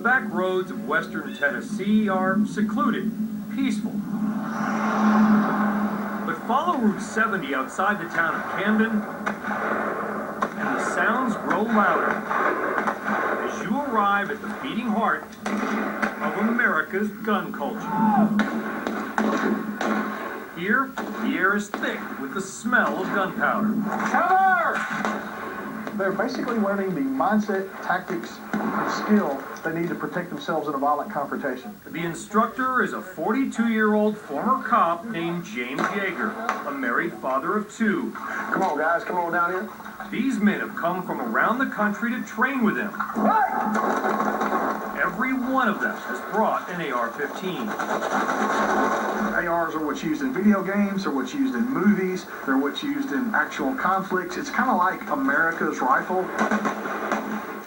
back roads of western Tennessee are secluded, peaceful. But follow Route 70 outside the town of Camden, and the sounds grow louder as you arrive at the beating heart of America's gun culture. Here, the air is thick with the smell of gunpowder. Cover! They're basically learning the mindset, tactics, and skill they need to protect themselves in a violent confrontation. The instructor is a 42-year-old former cop named James Yeager, a married father of two. Come on, guys, come on down here. These men have come from around the country to train with him. Every one of them has brought an AR-15. ARs are what's used in video games, they're what's used in movies, they're what's used in actual conflicts. It's kind of like America's rifle.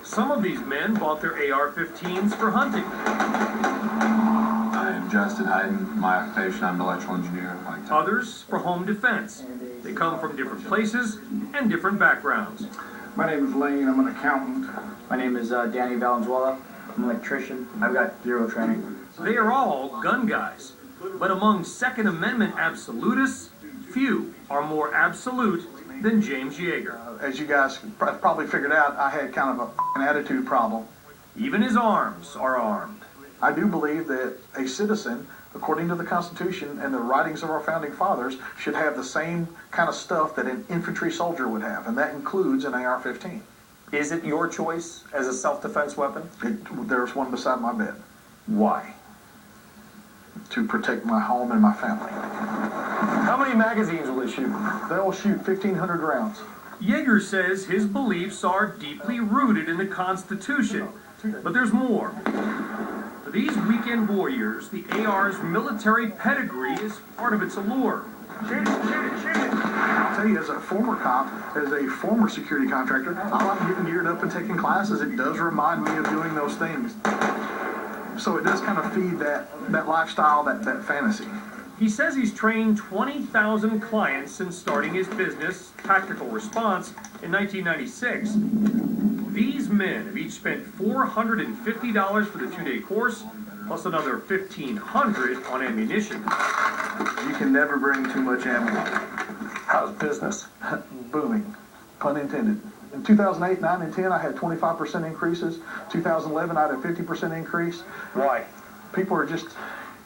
Some of these men bought their AR-15s for hunting. I am Justin Hayden. My occupation, I'm an electrical engineer. Others for home defense. They come from different places and different backgrounds. My name is Lane, I'm an accountant. My name is Danny Valenzuela. I'm an electrician. I've got zero training. They are all gun guys. But among Second Amendment absolutists, few are more absolute than James Yeager. As you guys probably figured out, I had kind of an attitude problem. Even his arms are armed. I do believe that a citizen, according to the Constitution and the writings of our founding fathers, should have the same kind of stuff that an infantry soldier would have, and that includes an AR-15. Is it your choice as a self-defense weapon? There's one beside my bed. Why? To protect my home and my family. How many magazines will it shoot? They'll shoot 1,500 rounds. Yeager says his beliefs are deeply rooted in the Constitution, but there's more. For these weekend warriors, the AR's military pedigree is part of its allure. Shoot it, shoot it, shoot it. I'll tell you, as a former cop, as a former security contractor, I like getting geared up and taking classes. It does remind me of doing those things. So it does kind of feed that lifestyle, that fantasy. He says he's trained 20,000 clients since starting his business, Tactical Response, in 1996. These men have each spent $450 for the 2-day course, plus another $1,500 on ammunition. You can never bring too much ammo. How's business? Booming, pun intended. In 2008, 9, and 10, I had 25% increases. 2011, I had a 50% increase. Why? People are just,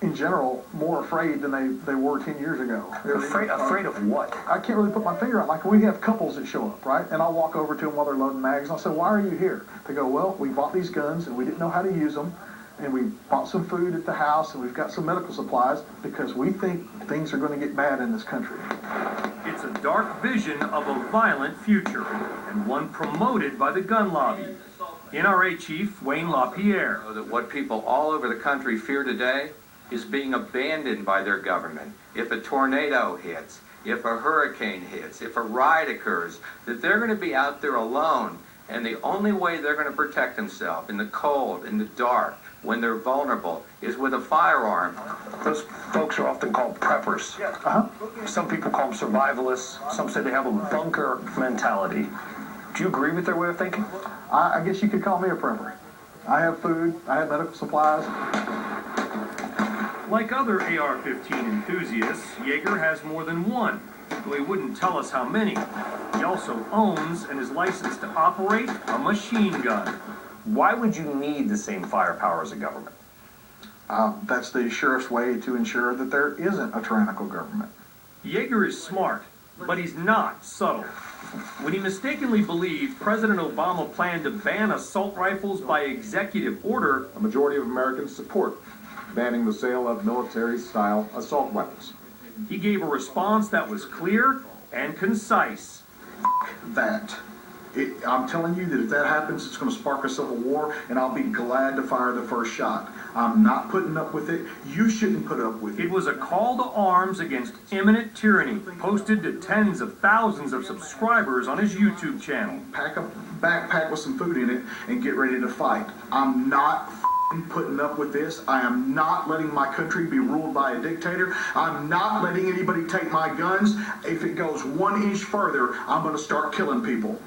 in general, more afraid than they were 10 years ago. Afraid of what? I can't really put my finger on it. Like, we have couples that show up, right? And I'll walk over to them while they're loading mags, and I'll say, why are you here? They go, well, we bought these guns, and we didn't know how to use them, and we bought some food at the house, and we've got some medical supplies, because we think things are going to get bad in this country. It's a dark vision of a violent future, and one promoted by the gun lobby. NRA Chief Wayne LaPierre. That what people all over the country fear today is being abandoned by their government. If a tornado hits, if a hurricane hits, if a riot occurs, that they're going to be out there alone, and the only way they're going to protect themselves in the cold, in the dark, when they're vulnerable, is with a firearm. Those folks are often called preppers. Some people call them survivalists. Some say they have a bunker mentality. Do you agree with their way of thinking? I guess you could call me a prepper. I have food, I have medical supplies. Like other AR-15 enthusiasts, Yeager has more than one, though he wouldn't tell us how many. He also owns and is licensed to operate a machine gun. Why would you need the same firepower as a government? That's the surest way to ensure that there isn't a tyrannical government. Yeager is smart, but he's not subtle. When he mistakenly believed President Obama planned to ban assault rifles by executive order, a majority of Americans support banning the sale of military-style assault weapons. He gave a response that was clear and concise. I'm telling you that if that happens, it's going to spark a civil war, and I'll be glad to fire the first shot. I'm not putting up with it. You shouldn't put up with it. It was a call to arms against imminent tyranny, posted to tens of thousands of subscribers on his YouTube channel. Pack a backpack with some food in it and get ready to fight. I'm not putting up with this. I am not letting my country be ruled by a dictator. I'm not letting anybody take my guns. If it goes 1 inch further, I'm going to start killing people.